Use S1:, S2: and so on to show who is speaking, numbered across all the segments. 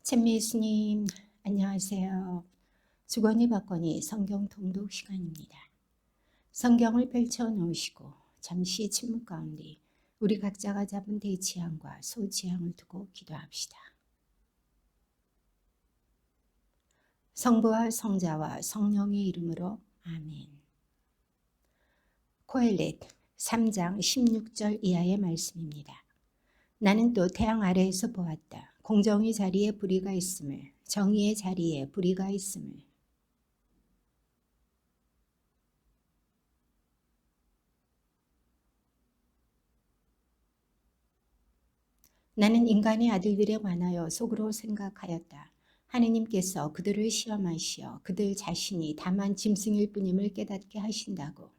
S1: 찬미 예수님, 안녕하세요. 주거니 받거니 성경 통독 시간입니다. 성경을 펼쳐 놓으시고 잠시 침묵 가운데 우리 각자가 잡은 대지향과 소지향을 두고 기도합시다. 성부와 성자와 성령의 이름으로 아멘. 코엘렛 3장 16절 이하의 말씀입니다. 나는 또 태양 아래에서 보았다. 공정의 자리에 불의가 있음을, 정의의 자리에 불의가 있음을. 나는 인간의 아들들에 관하여 속으로 생각하였다. 하느님께서 그들을 시험하시어 그들 자신이 다만 짐승일 뿐임을 깨닫게 하신다고.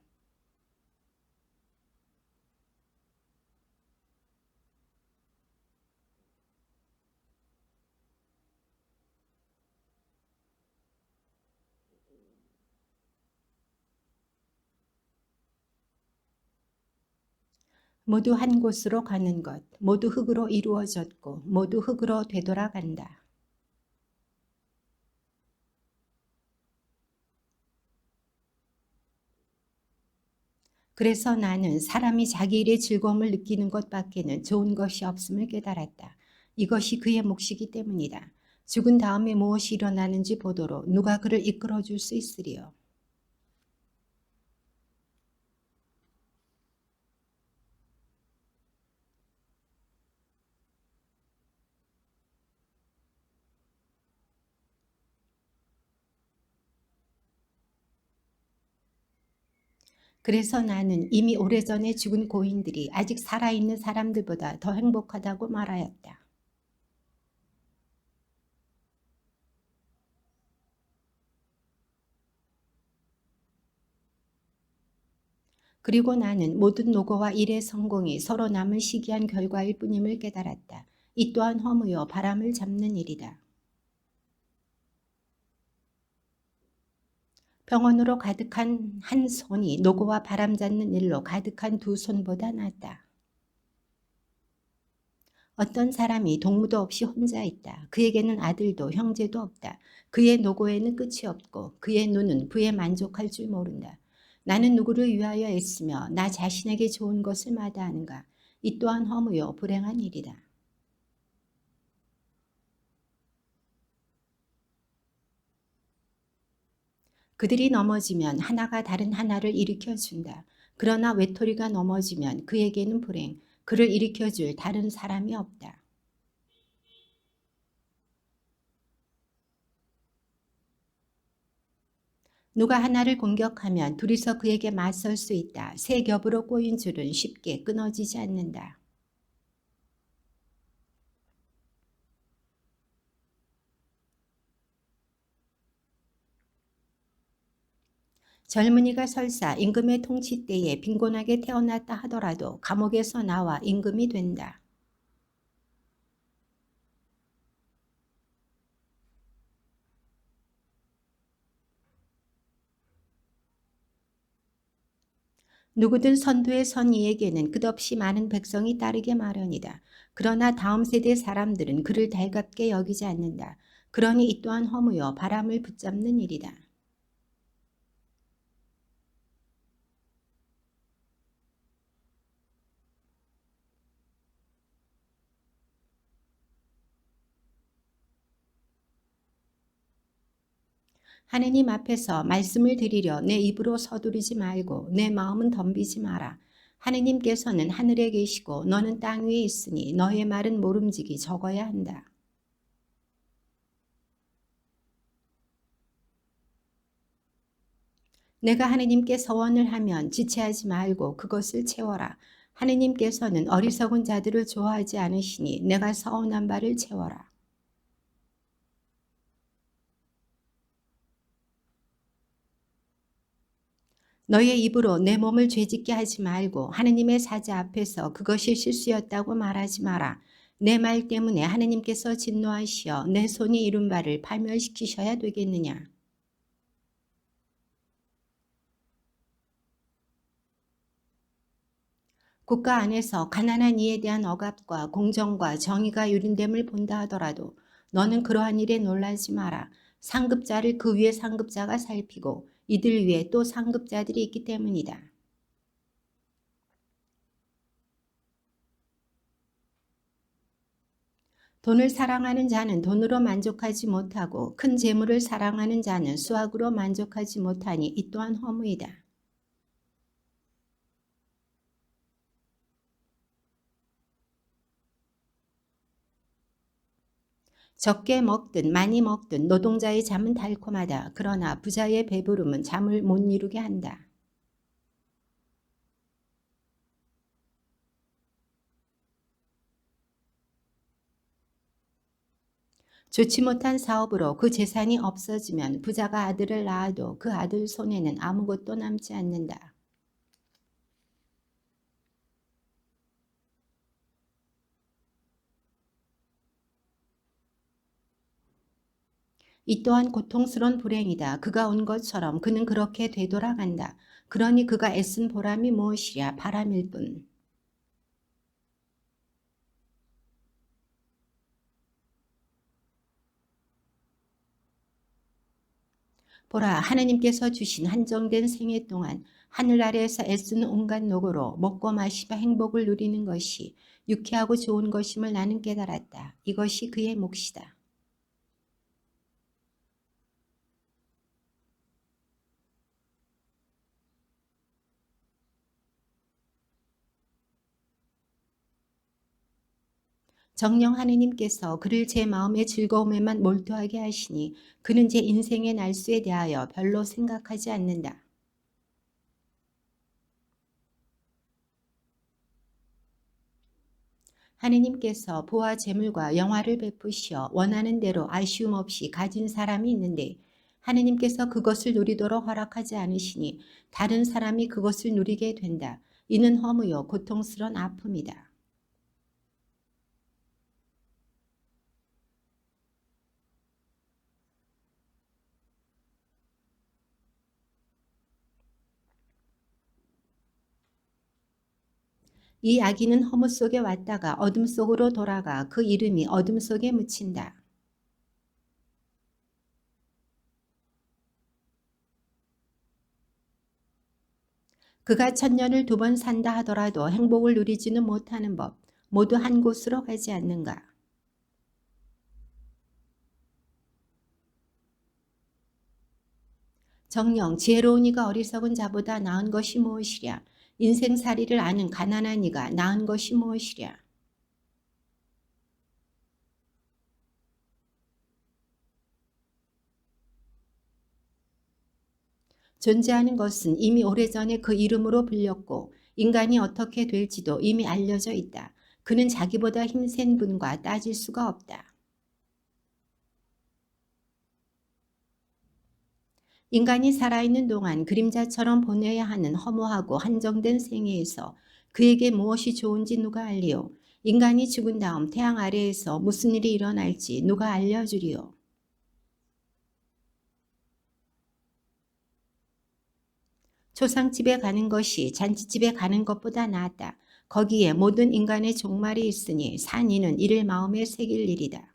S1: 모두 한 곳으로 가는 것, 모두 흙으로 이루어졌고 모두 흙으로 되돌아간다. 그래서 나는 사람이 자기 일의 즐거움을 느끼는 것밖에는 좋은 것이 없음을 깨달았다. 이것이 그의 몫이기 때문이다. 죽은 다음에 무엇이 일어나는지 보도록 누가 그를 이끌어 줄 수 있으리요. 그래서 나는 이미 오래전에 죽은 고인들이 아직 살아있는 사람들보다 더 행복하다고 말하였다. 그리고 나는 모든 노고와 일의 성공이 서로 남을 시기한 결과일 뿐임을 깨달았다. 이 또한 허무요 바람을 잡는 일이다. 병원으로 가득한 한 손이 노고와 바람 잡는 일로 가득한 두 손보다 낫다. 어떤 사람이 동무도 없이 혼자 있다. 그에게는 아들도 형제도 없다. 그의 노고에는 끝이 없고 그의 눈은 부에 만족할 줄 모른다. 나는 누구를 위하여 애쓰며 나 자신에게 좋은 것을 마다하는가. 이 또한 허무요 불행한 일이다. 그들이 넘어지면 하나가 다른 하나를 일으켜준다. 그러나 외톨이가 넘어지면 그에게는 불행, 그를 일으켜줄 다른 사람이 없다. 누가 하나를 공격하면 둘이서 그에게 맞설 수 있다. 세 겹으로 꼬인 줄은 쉽게 끊어지지 않는다. 젊은이가 설사 임금의 통치 때에 빈곤하게 태어났다 하더라도 감옥에서 나와 임금이 된다. 누구든 선두에 선 이에게는 끝없이 많은 백성이 따르게 마련이다. 그러나 다음 세대 사람들은 그를 달갑게 여기지 않는다. 그러니 이 또한 허무여 바람을 붙잡는 일이다. 하느님 앞에서 말씀을 드리려 내 입으로 서두르지 말고 내 마음은 덤비지 마라. 하느님께서는 하늘에 계시고 너는 땅 위에 있으니 너의 말은 모름지기 적어야 한다. 내가 하느님께 서원을 하면 지체하지 말고 그것을 채워라. 하느님께서는 어리석은 자들을 좋아하지 않으시니 내가 서원한 바를 채워라. 너의 입으로 내 몸을 죄짓게 하지 말고 하느님의 사자 앞에서 그것이 실수였다고 말하지 마라. 내 말 때문에 하느님께서 진노하시어 내 손이 이룬 바를 파멸시키셔야 되겠느냐. 국가 안에서 가난한 이에 대한 억압과 공정과 정의가 유린됨을 본다 하더라도 너는 그러한 일에 놀라지 마라. 상급자를 그 위에 상급자가 살피고 이들 위에 또 상급자들이 있기 때문이다. 돈을 사랑하는 자는 돈으로 만족하지 못하고 큰 재물을 사랑하는 자는 수확으로 만족하지 못하니 이 또한 허무이다. 적게 먹든 많이 먹든 노동자의 잠은 달콤하다. 그러나 부자의 배부름은 잠을 못 이루게 한다. 좋지 못한 사업으로 그 재산이 없어지면 부자가 아들을 낳아도 그 아들 손에는 아무것도 남지 않는다. 이 또한 고통스러운 불행이다. 그가 온 것처럼 그는 그렇게 되돌아간다. 그러니 그가 애쓴 보람이 무엇이랴 바람일 뿐. 보라, 하느님께서 주신 한정된 생애 동안 하늘 아래에서 애쓰는 온갖 노고로 먹고 마시며 행복을 누리는 것이 유쾌하고 좋은 것임을 나는 깨달았다. 이것이 그의 몫이다. 정녕 하느님께서 그를 제 마음의 즐거움에만 몰두하게 하시니 그는 제 인생의 날수에 대하여 별로 생각하지 않는다. 하느님께서 부와 재물과 영화를 베푸시어 원하는 대로 아쉬움 없이 가진 사람이 있는데 하느님께서 그것을 누리도록 허락하지 않으시니 다른 사람이 그것을 누리게 된다. 이는 허무요 고통스러운 아픔이다. 이 아기는 허무 속에 왔다가 어둠 속으로 돌아가 그 이름이 어둠 속에 묻힌다. 그가 천년을 두 번 산다 하더라도 행복을 누리지는 못하는 법, 모두 한 곳으로 가지 않는가. 정녕 지혜로운 이가 어리석은 자보다 나은 것이 무엇이랴. 인생살이를 아는 가난한 이가 나은 것이 무엇이랴. 존재하는 것은 이미 오래전에 그 이름으로 불렸고 인간이 어떻게 될지도 이미 알려져 있다. 그는 자기보다 힘센 분과 따질 수가 없다. 인간이 살아있는 동안 그림자처럼 보내야 하는 허무하고 한정된 생애에서 그에게 무엇이 좋은지 누가 알리오? 인간이 죽은 다음 태양 아래에서 무슨 일이 일어날지 누가 알려주리오? 초상집에 가는 것이 잔치집에 가는 것보다 낫다. 거기에 모든 인간의 종말이 있으니 산 이는 이를 마음에 새길 일이다.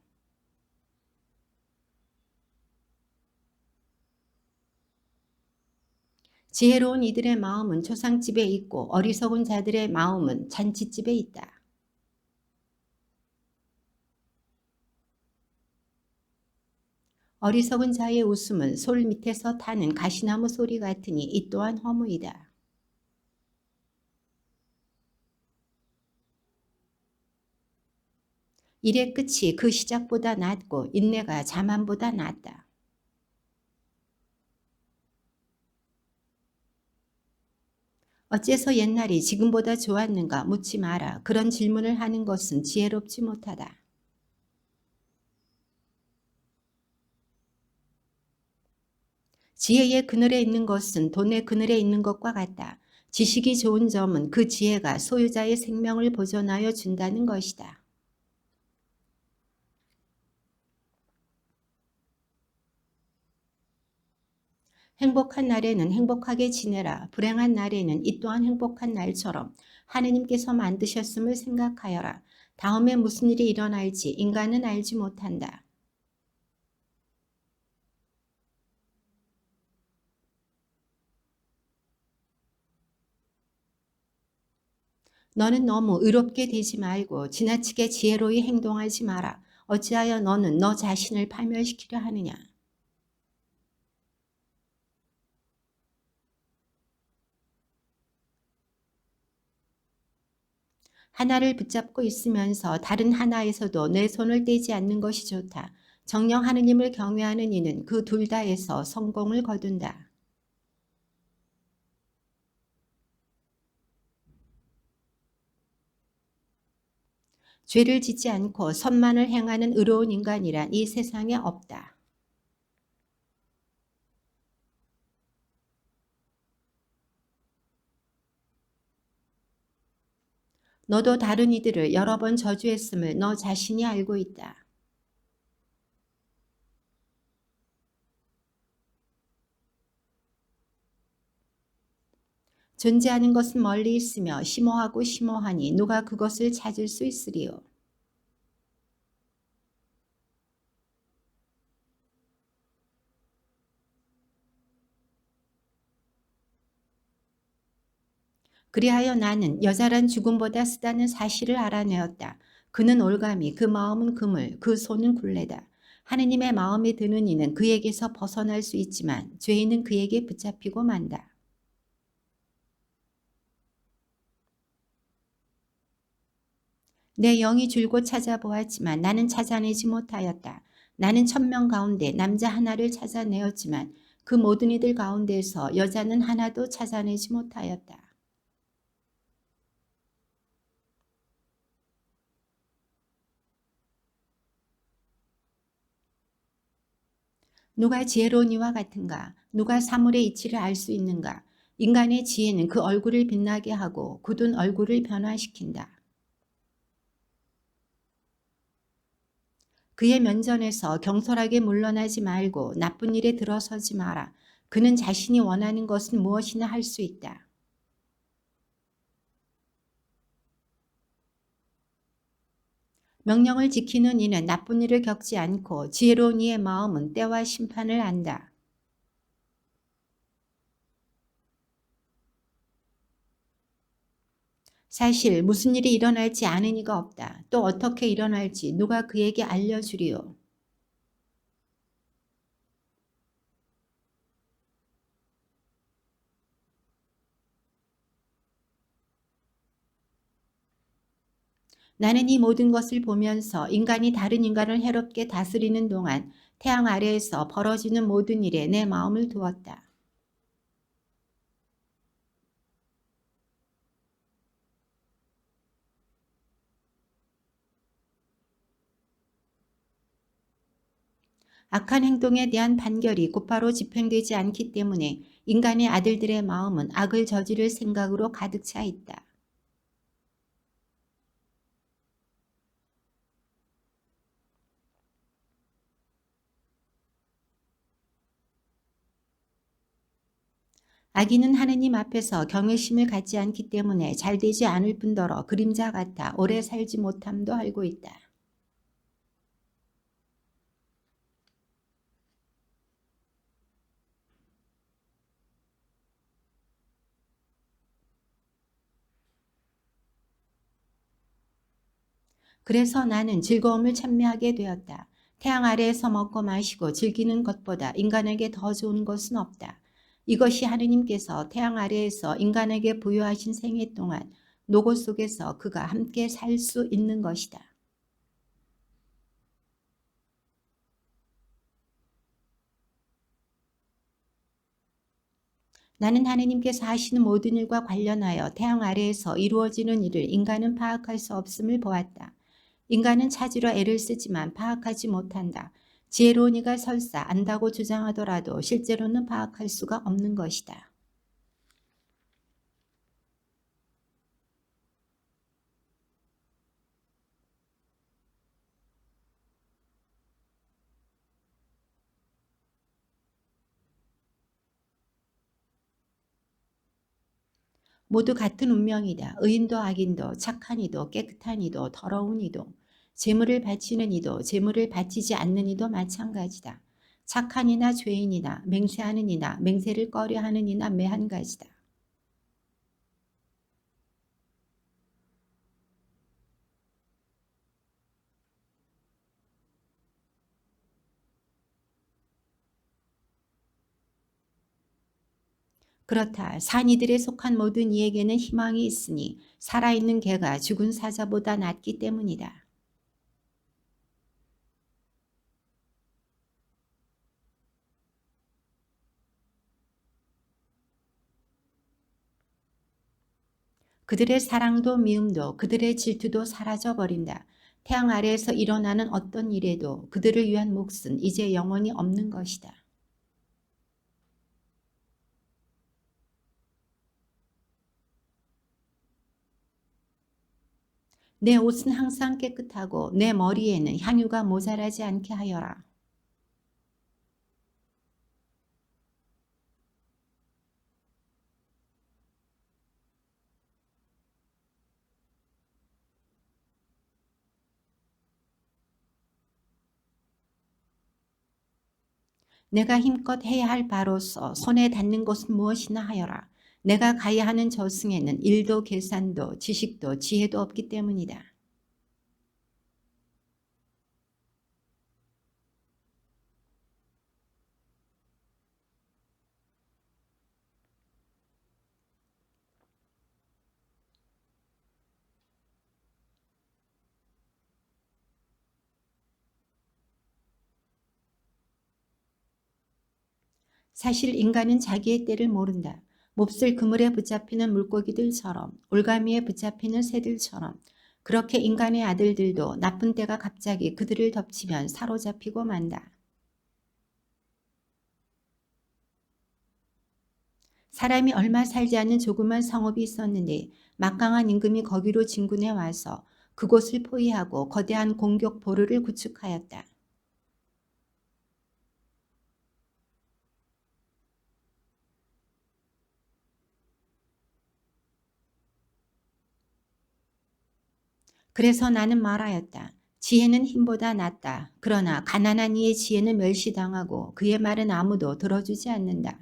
S1: 지혜로운 이들의 마음은 초상집에 있고 어리석은 자들의 마음은 잔치집에 있다. 어리석은 자의 웃음은 솔 밑에서 타는 가시나무 소리 같으니 이 또한 허무이다. 일의 끝이 그 시작보다 낫고 인내가 자만보다 낫다. 어째서 옛날이 지금보다 좋았는가 묻지 마라. 그런 질문을 하는 것은 지혜롭지 못하다. 지혜의 그늘에 있는 것은 돈의 그늘에 있는 것과 같다. 지식이 좋은 점은 그 지혜가 소유자의 생명을 보존하여 준다는 것이다. 행복한 날에는 행복하게 지내라. 불행한 날에는 이 또한 행복한 날처럼 하느님께서 만드셨음을 생각하여라. 다음에 무슨 일이 일어날지 인간은 알지 못한다. 너는 너무 의롭게 되지 말고 지나치게 지혜로이 행동하지 마라. 어찌하여 너는 너 자신을 파멸시키려 하느냐. 하나를 붙잡고 있으면서 다른 하나에서도 내 손을 떼지 않는 것이 좋다. 정녕 하느님을 경외하는 이는 그 둘 다에서 성공을 거둔다. 죄를 짓지 않고 선만을 행하는 의로운 인간이란 이 세상에 없다. 너도 다른 이들을 여러 번 저주했음을 너 자신이 알고 있다. 존재하는 것은 멀리 있으며 심오하고 심오하니 누가 그것을 찾을 수 있으리요. 그리하여 나는 여자란 죽음보다 쓰다는 사실을 알아내었다. 그는 올가미, 그 마음은 그물, 그 손은 굴레다. 하느님의 마음에 드는 이는 그에게서 벗어날 수 있지만 죄인은 그에게 붙잡히고 만다. 내 영이 줄곧 찾아보았지만 나는 찾아내지 못하였다. 나는 1000명 가운데 남자 하나를 찾아내었지만 그 모든 이들 가운데서 여자는 하나도 찾아내지 못하였다. 누가 지혜로운 이와 같은가? 누가 사물의 이치를 알 수 있는가? 인간의 지혜는 그 얼굴을 빛나게 하고 굳은 얼굴을 변화시킨다. 그의 면전에서 경솔하게 물러나지 말고 나쁜 일에 들어서지 마라. 그는 자신이 원하는 것은 무엇이나 할 수 있다. 명령을 지키는 이는 나쁜 일을 겪지 않고 지혜로운 이의 마음은 때와 심판을 안다. 사실 무슨 일이 일어날지 아는 이가 없다. 또 어떻게 일어날지 누가 그에게 알려주리요. 나는 이 모든 것을 보면서 인간이 다른 인간을 해롭게 다스리는 동안 태양 아래에서 벌어지는 모든 일에 내 마음을 두었다. 악한 행동에 대한 판결이 곧바로 집행되지 않기 때문에 인간의 아들들의 마음은 악을 저지를 생각으로 가득 차 있다. 악인은 하느님 앞에서 경외심을 갖지 않기 때문에 잘되지 않을 뿐더러 그림자 같아 오래 살지 못함도 알고 있다. 그래서 나는 즐거움을 찬미하게 되었다. 태양 아래에서 먹고 마시고 즐기는 것보다 인간에게 더 좋은 것은 없다. 이것이 하느님께서 태양 아래에서 인간에게 부여하신 생애 동안 노고 속에서 그가 함께 살 수 있는 것이다. 나는 하느님께서 하시는 모든 일과 관련하여 태양 아래에서 이루어지는 일을 인간은 파악할 수 없음을 보았다. 인간은 찾으려 애를 쓰지만 파악하지 못한다. 지혜로운 이가 설사 안다고 주장하더라도 실제로는 파악할 수가 없는 것이다. 모두 같은 운명이다. 의인도 악인도 착한 이도 깨끗한 이도 더러운 이도 재물을 바치는 이도 재물을 바치지 않는 이도 마찬가지다. 착한 이나 죄인이나 맹세하는 이나 맹세를 꺼려하는 이나 매한 가지다. 그렇다. 산 이들에 속한 모든 이에게는 희망이 있으니 살아있는 개가 죽은 사자보다 낫기 때문이다. 그들의 사랑도 미움도 그들의 질투도 사라져 버린다. 태양 아래에서 일어나는 어떤 일에도 그들을 위한 몫은 이제 영원히 없는 것이다. 내 옷은 항상 깨끗하고 내 머리에는 향유가 모자라지 않게 하여라. 내가 힘껏 해야 할 바로서 손에 닿는 것은 무엇이나 하여라. 내가 가야 하는 저승에는 일도 계산도 지식도 지혜도 없기 때문이다. 사실 인간은 자기의 때를 모른다. 몹쓸 그물에 붙잡히는 물고기들처럼 올가미에 붙잡히는 새들처럼 그렇게 인간의 아들들도 나쁜 때가 갑자기 그들을 덮치면 사로잡히고 만다. 사람이 얼마 살지 않는 조그만 성읍이 있었는데 막강한 임금이 거기로 진군해 와서 그곳을 포위하고 거대한 공격 보루를 구축하였다. 그래서 나는 말하였다. 지혜는 힘보다 낫다. 그러나 가난한 이의 지혜는 멸시당하고 그의 말은 아무도 들어주지 않는다.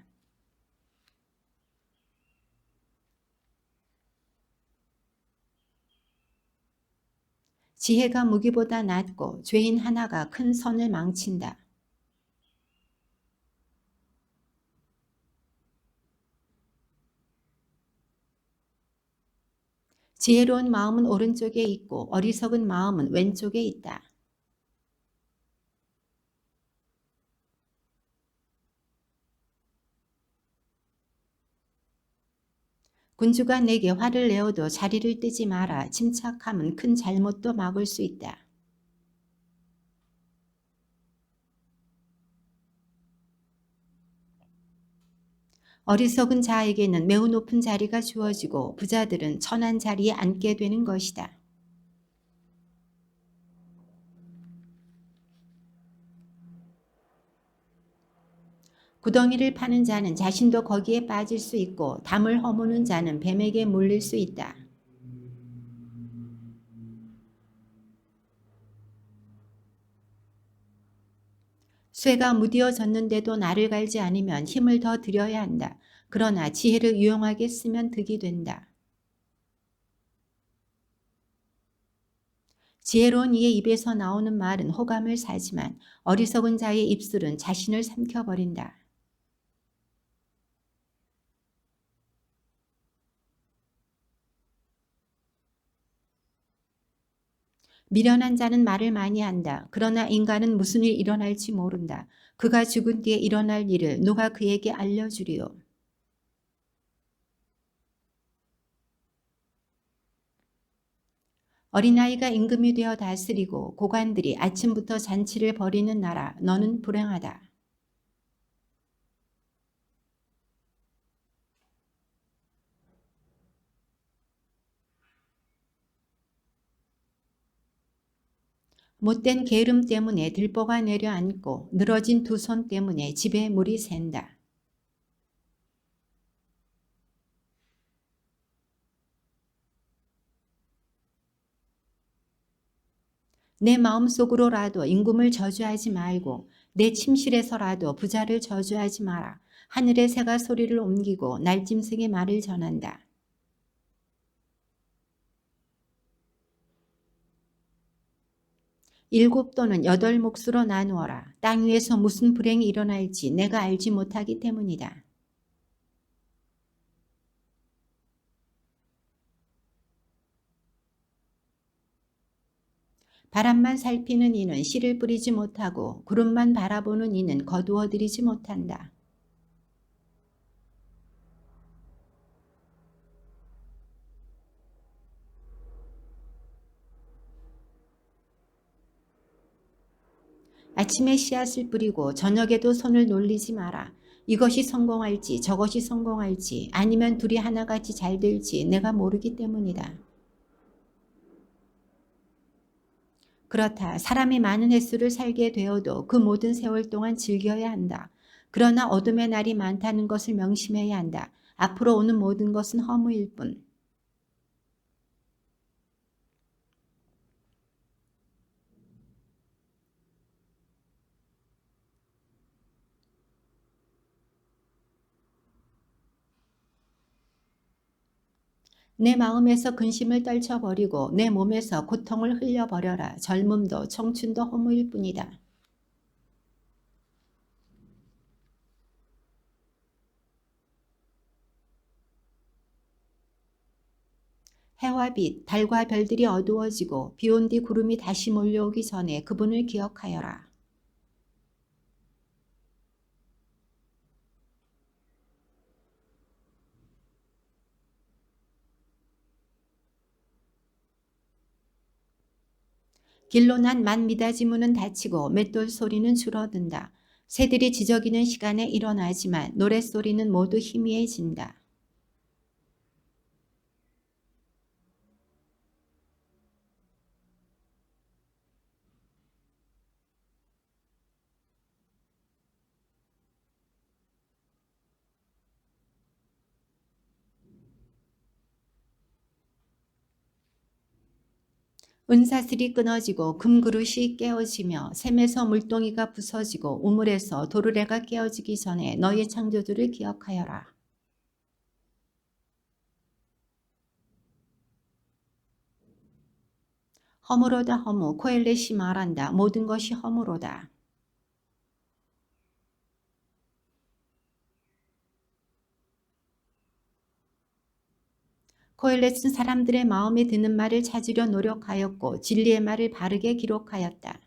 S1: 지혜가 무기보다 낫고 죄인 하나가 큰 선을 망친다. 지혜로운 마음은 오른쪽에 있고 어리석은 마음은 왼쪽에 있다. 군주가 내게 화를 내어도 자리를 뜨지 마라. 침착함은 큰 잘못도 막을 수 있다. 어리석은 자에게는 매우 높은 자리가 주어지고 부자들은 천한 자리에 앉게 되는 것이다. 구덩이를 파는 자는 자신도 거기에 빠질 수 있고 담을 허무는 자는 뱀에게 물릴 수 있다. 쇠가 무디어졌는데도 나를 갈지 않으면 힘을 더 들여야 한다. 그러나 지혜를 유용하게 쓰면 득이 된다. 지혜로운 이의 입에서 나오는 말은 호감을 사지만 어리석은 자의 입술은 자신을 삼켜버린다. 미련한 자는 말을 많이 한다. 그러나 인간은 무슨 일 일어날지 모른다. 그가 죽은 뒤에 일어날 일을 누가 그에게 알려주리요. 어린아이가 임금이 되어 다스리고 고관들이 아침부터 잔치를 벌이는 나라, 너는 불행하다. 못된 게으름 때문에 들보가 내려앉고 늘어진 두 손 때문에 집에 물이 샌다. 내 마음속으로라도 임금을 저주하지 말고 내 침실에서라도 부자를 저주하지 마라. 하늘의 새가 소리를 옮기고 날짐승의 말을 전한다. 일곱 또는 여덟 몫으로 나누어라. 땅 위에서 무슨 불행이 일어날지 내가 알지 못하기 때문이다. 바람만 살피는 이는 씨를 뿌리지 못하고 구름만 바라보는 이는 거두어들이지 못한다. 아침에 씨앗을 뿌리고 저녁에도 손을 놀리지 마라. 이것이 성공할지 저것이 성공할지 아니면 둘이 하나같이 잘 될지 내가 모르기 때문이다. 그렇다. 사람이 많은 횟수를 살게 되어도 그 모든 세월 동안 즐겨야 한다. 그러나 어둠의 날이 많다는 것을 명심해야 한다. 앞으로 오는 모든 것은 허무일 뿐. 내 마음에서 근심을 떨쳐버리고 내 몸에서 고통을 흘려버려라. 젊음도 청춘도 허무일 뿐이다. 해와 빛, 달과 별들이 어두워지고 비온 뒤 구름이 다시 몰려오기 전에 그분을 기억하여라. 길로 난 만미닫이 문은 닫히고 맷돌 소리는 줄어든다. 새들이 지저귀는 시간에 일어나지만 노랫소리는 모두 희미해진다. 은사슬이 끊어지고 금그릇이 깨어지며 샘에서 물동이가 부서지고 우물에서 도르래가 깨어지기 전에 너의 창조주를 기억하여라. 허무로다 허무. 코엘렛이 말한다. 모든 것이 허무로다. 코엘렛은 사람들의 마음에 드는 말을 찾으려 노력하였고 진리의 말을 바르게 기록하였다.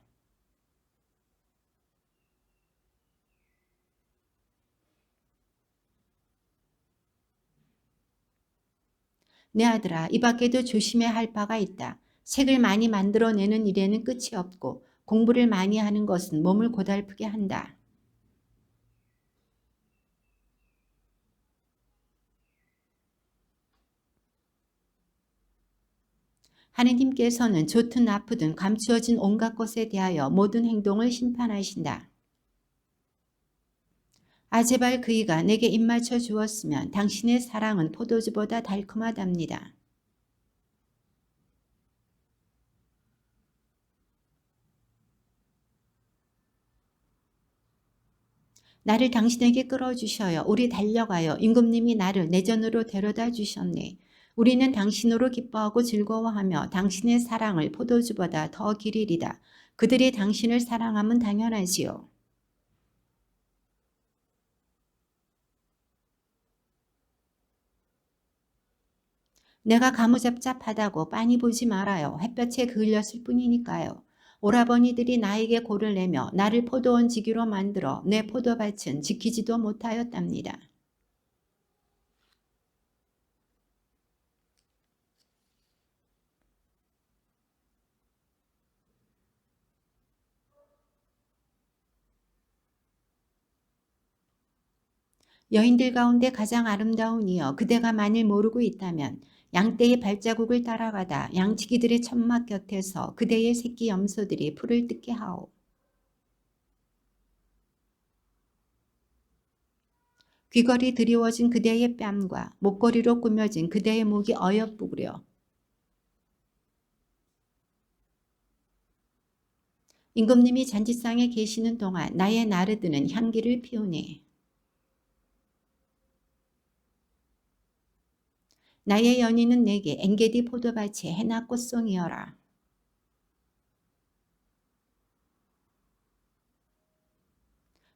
S1: 내 아들아, 이 밖에도 조심해야 할 바가 있다. 책을 많이 만들어내는 일에는 끝이 없고 공부를 많이 하는 것은 몸을 고달프게 한다. 하느님께서는 좋든 나쁘든 감추어진 온갖 것에 대하여 모든 행동을 심판하신다. 아제발 그이가 내게 입맞춰 주었으면 당신의 사랑은 포도주보다 달콤하답니다. 나를 당신에게 끌어주셔요. 우리 달려가요. 임금님이 나를 내전으로 데려다 주셨네. 우리는 당신으로 기뻐하고 즐거워하며 당신의 사랑을 포도주보다 더 기리리다. 그들이 당신을 사랑함은 당연하지요. 내가 가무잡잡하다고 빤히 보지 말아요. 햇볕에 그을렸을 뿐이니까요. 오라버니들이 나에게 골을 내며 나를 포도원 지기로 만들어 내 포도밭은 지키지도 못하였답니다. 여인들 가운데 가장 아름다운 이여 그대가 만일 모르고 있다면 양떼의 발자국을 따라가다 양치기들의 천막 곁에서 그대의 새끼 염소들이 풀을 뜯게 하오. 귀걸이 드리워진 그대의 뺨과 목걸이로 꾸며진 그대의 목이 어여쁘구려. 임금님이 잔치상에 계시는 동안 나의 나르드는 향기를 피우네. 나의 연인은 내게 엥게디 포도밭의 해나 꽃송이여라.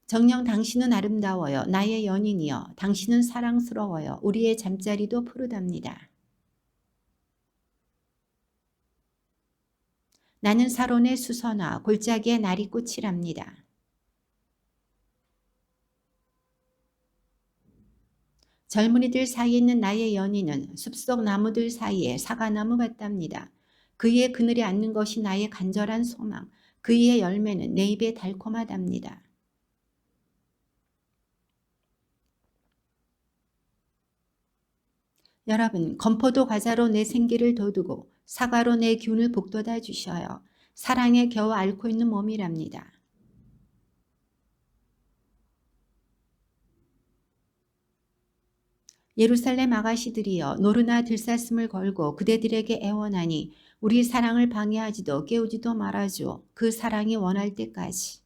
S1: 정녕 당신은 아름다워요. 나의 연인이여. 당신은 사랑스러워요. 우리의 잠자리도 푸르답니다. 나는 사론의 수선화 골짜기에 날이 꽃이랍니다. 젊은이들 사이에 있는 나의 연인은 숲속 나무들 사이에 사과나무 같답니다. 그의 그늘에 앉는 것이 나의 간절한 소망, 그의 열매는 내 입에 달콤하답니다. 여러분, 건포도 과자로 내 생기를 돋우고 사과로 내 기운을 북돋아 주셔요. 사랑에 겨우 앓고 있는 몸이랍니다. 예루살렘 아가씨들이여 노르나 들사슴을 걸고 그대들에게 애원하니 우리 사랑을 방해하지도 깨우지도 말아줘. 그 사랑이 원할 때까지.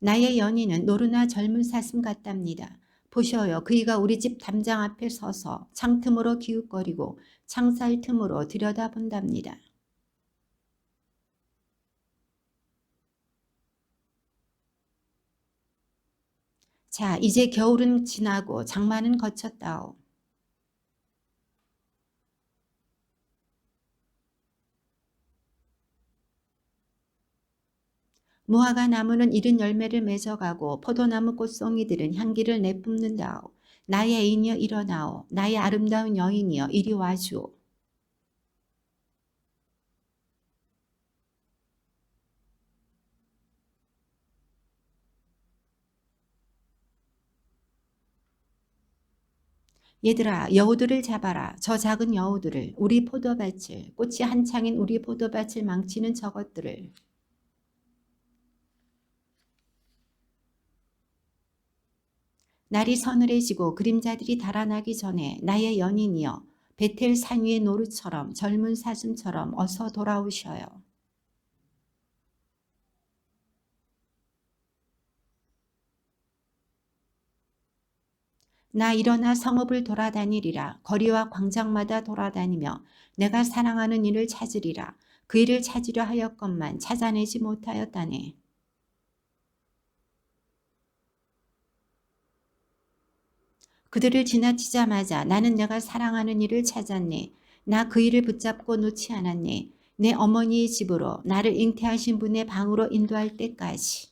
S1: 나의 연인은 노르나 젊은 사슴 같답니다. 보셔요. 그이가 우리 집 담장 앞에 서서 창틈으로 기웃거리고 창살 틈으로 들여다본답니다. 자, 이제 겨울은 지나고 장마는 거쳤다오. 무화과 나무는 이른 열매를 맺어가고 포도나무 꽃송이들은 향기를 내뿜는다오. 나의 애인이여 일어나오. 나의 아름다운 여인이여 이리 와주오. 얘들아 여우들을 잡아라. 저 작은 여우들을 우리 포도밭을 꽃이 한창인 우리 포도밭을 망치는 저것들을. 날이 서늘해지고 그림자들이 달아나기 전에 나의 연인이여 베텔 산 위의 노루처럼 젊은 사슴처럼 어서 돌아오셔요. 나 일어나 성읍을 돌아다니리라. 거리와 광장마다 돌아다니며 내가 사랑하는 이를 찾으리라. 그 이를 찾으려 하였건만 찾아내지 못하였다네. 그들을 지나치자마자 나는 내가 사랑하는 이를 찾았네. 나 그 이를 붙잡고 놓지 않았네. 내 어머니의 집으로 나를 잉태하신 분의 방으로 인도할 때까지.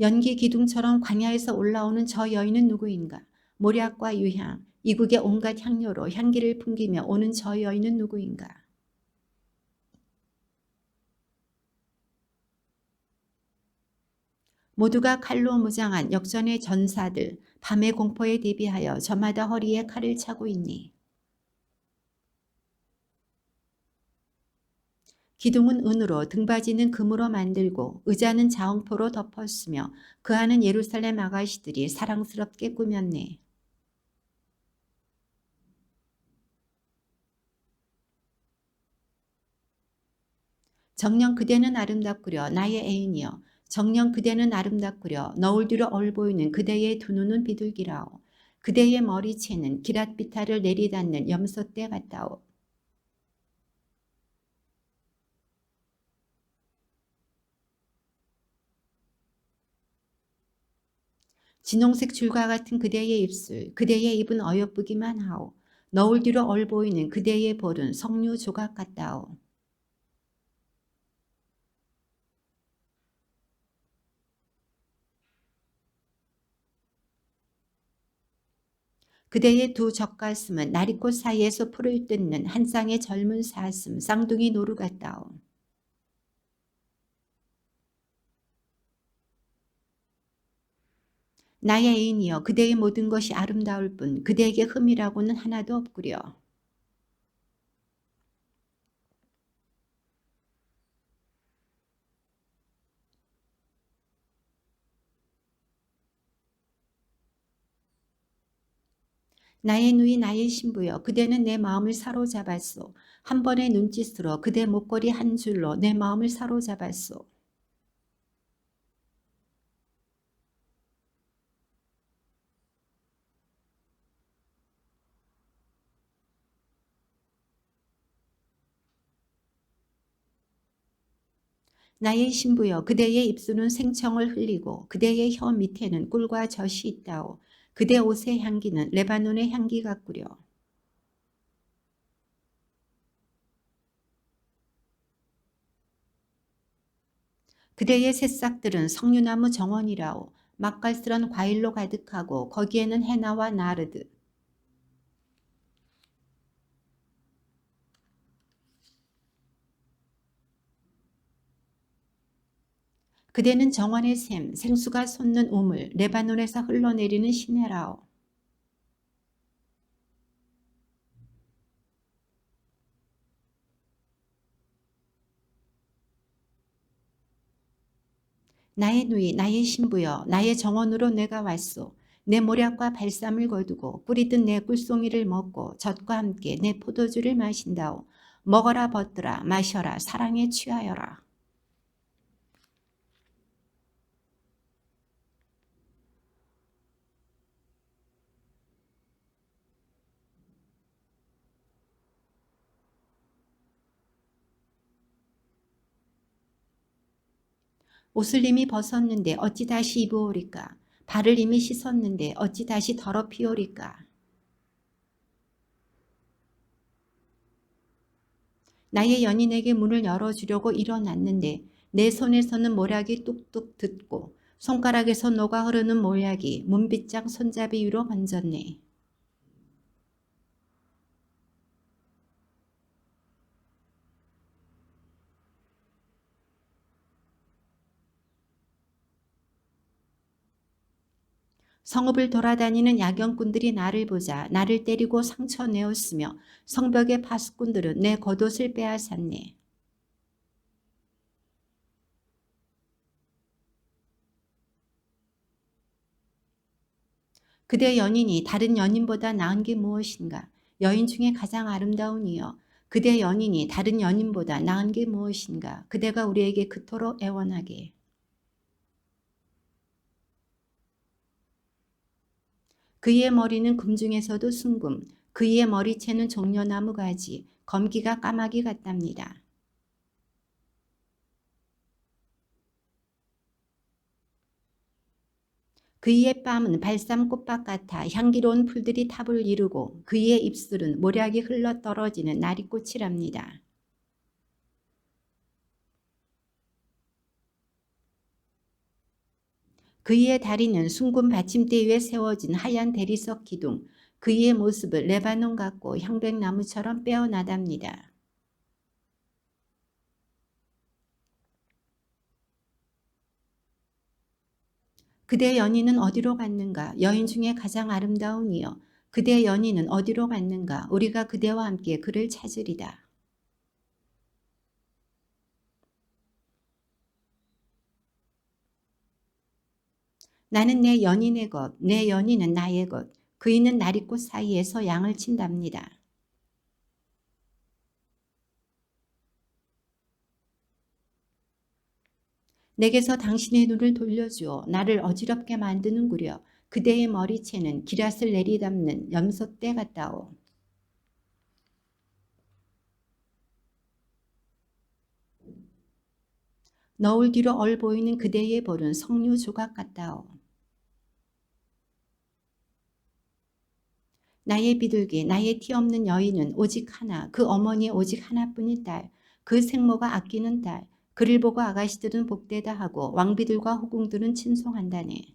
S1: 연기 기둥처럼 광야에서 올라오는 저 여인은 누구인가? 모략과 유향, 이국의 온갖 향료로 향기를 풍기며 오는 저 여인은 누구인가? 모두가 칼로 무장한 역전의 전사들, 밤의 공포에 대비하여 저마다 허리에 칼을 차고 있니? 기둥은 은으로 등받이는 금으로 만들고 의자는 자홍포로 덮었으며 그 안은 예루살렘 아가씨들이 사랑스럽게 꾸몄네. 정녕 그대는 아름답구려 나의 애인이여. 정녕 그대는 아름답구려 너울 뒤로 얼보이는 그대의 두 눈은 비둘기라오. 그대의 머리채는 기랏비탈을 내리닫는 염소떼 같다오. 진홍색 줄과 같은 그대의 입술, 그대의 입은 어여쁘기만 하오. 너울 뒤로 얼보이는 그대의 볼은 석류 조각 같다오. 그대의 두 젖가슴은 나리꽃 사이에서 풀을 뜯는 한 쌍의 젊은 사슴, 쌍둥이 노루 같다오. 나의 애인이여 그대의 모든 것이 아름다울 뿐 그대에게 흠이라고는 하나도 없구려. 나의 누이 나의 신부여 그대는 내 마음을 사로잡았소. 한 번의 눈짓으로 그대 목걸이 한 줄로 내 마음을 사로잡았소. 나의 신부여, 그대의 입술은 생청을 흘리고 그대의 혀 밑에는 꿀과 젖이 있다오. 그대 옷의 향기는 레바논의 향기 같구려. 그대의 새싹들은 석류나무 정원이라오. 맛깔스런 과일로 가득하고 거기에는 해나와 나르드. 그대는 정원의 샘, 생수가 솟는 우물, 레바논에서 흘러내리는 시내라오. 나의 누이, 나의 신부여, 나의 정원으로 내가 왔소. 내 모략과 발삼을 거두고 뿌리든 내 꿀송이를 먹고 젖과 함께 내 포도주를 마신다오. 먹어라 벗들아, 마셔라, 사랑에 취하여라. 옷을 이미 벗었는데 어찌 다시 입어오리까? 발을 이미 씻었는데 어찌 다시 더럽히오리까? 나의 연인에게 문을 열어주려고 일어났는데 내 손에서는 모략이 뚝뚝 듣고 손가락에서 녹아 흐르는 모략이 문빗장 손잡이 위로 번졌네. 성읍을 돌아다니는 야경꾼들이 나를 보자 나를 때리고 상처내었으며 성벽의 파수꾼들은 내 겉옷을 빼앗았네. 그대 연인이 다른 연인보다 나은 게 무엇인가? 여인 중에 가장 아름다운 이여. 그대 연인이 다른 연인보다 나은 게 무엇인가? 그대가 우리에게 그토록 애원하게. 그의 머리는 금 중에서도 순금, 그의 머리채는 종려나무 가지, 검기가 까마귀 같답니다. 그의 뺨은 발삼 꽃밭 같아 향기로운 풀들이 탑을 이루고 그의 입술은 모략이 흘러떨어지는 나리꽃이랍니다. 그의 다리는 숭근 받침대 위에 세워진 하얀 대리석 기둥, 그의 모습을 레바논 같고 형백나무처럼 빼어나답니다. 그대 연인은 어디로 갔는가? 여인 중에 가장 아름다운 이여. 그대 연인은 어디로 갔는가? 우리가 그대와 함께 그를 찾으리다. 나는 내 연인의 것, 내 연인은 나의 것. 그이는 나리꽃 사이에서 양을 친답니다. 내게서 당신의 눈을 돌려주어 나를 어지럽게 만드는구려. 그대의 머리채는 기랏을 내리담는 염소떼 같다오. 너울 뒤로 얼 보이는 그대의 볼은 석류 조각 같다오. 나의 비둘기, 나의 티 없는 여인은 오직 하나, 그 어머니의 오직 하나뿐인 딸, 그 생모가 아끼는 딸, 그를 보고 아가씨들은 복되다 하고 왕비들과 호궁들은 친송한다네.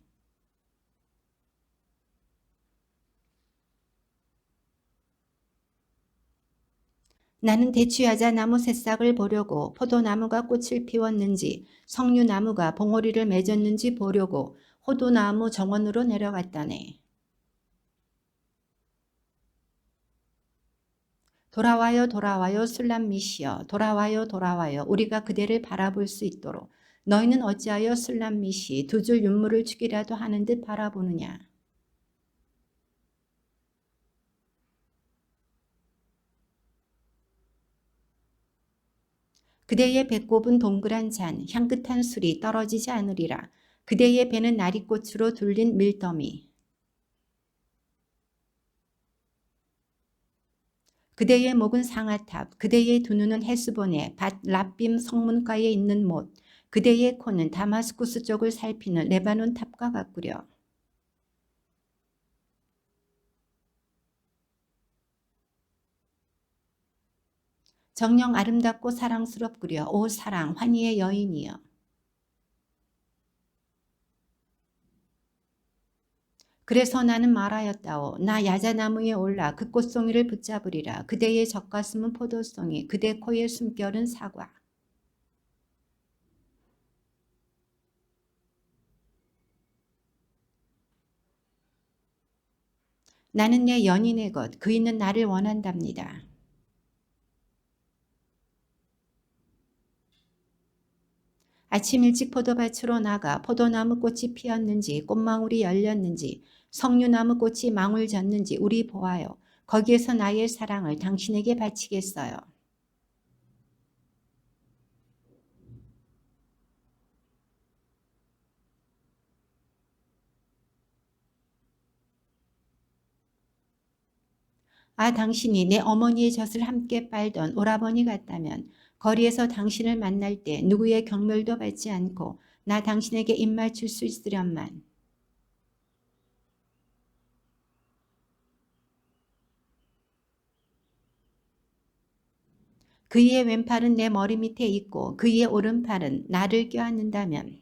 S1: 나는 대추야자 나무 새싹을 보려고 포도나무가 꽃을 피웠는지 석류나무가 봉오리를 맺었는지 보려고 호도나무 정원으로 내려갔다네. 돌아와요 돌아와요 술람미시여 돌아와요 돌아와요 우리가 그대를 바라볼 수 있도록 너희는 어찌하여 술람미시 두 줄 윤물을 주기라도 하는 듯 바라보느냐. 그대의 배꼽은 동그란 잔 향긋한 술이 떨어지지 않으리라. 그대의 배는 나리꽃으로 둘린 밀더미. 그대의 목은 상아탑, 그대의 두 눈은 해수본에 밭 랍빔 성문가에 있는 못, 그대의 코는 다마스쿠스 쪽을 살피는 레바논 탑과 같구려. 정녕 아름답고 사랑스럽구려. 오 사랑, 환희의 여인이여. 그래서 나는 말하였다오. 나 야자나무에 올라 그 꽃송이를 붙잡으리라. 그대의 젖가슴은 포도송이, 그대 코의 숨결은 사과. 나는 내 연인의 것, 그이는 나를 원한답니다. 아침 일찍 포도밭으로 나가 포도나무 꽃이 피었는지 꽃망울이 열렸는지 석류나무 꽃이 망울 졌는지 우리 보아요. 거기에서 나의 사랑을 당신에게 바치겠어요. 아, 당신이 내 어머니의 젖을 함께 빨던 오라버니 같다면 거리에서 당신을 만날 때 누구의 경멸도 받지 않고 나 당신에게 입 맞출 수 있으련만. 그이의 왼팔은 내 머리 밑에 있고 그이의 오른팔은 나를 껴안는다면.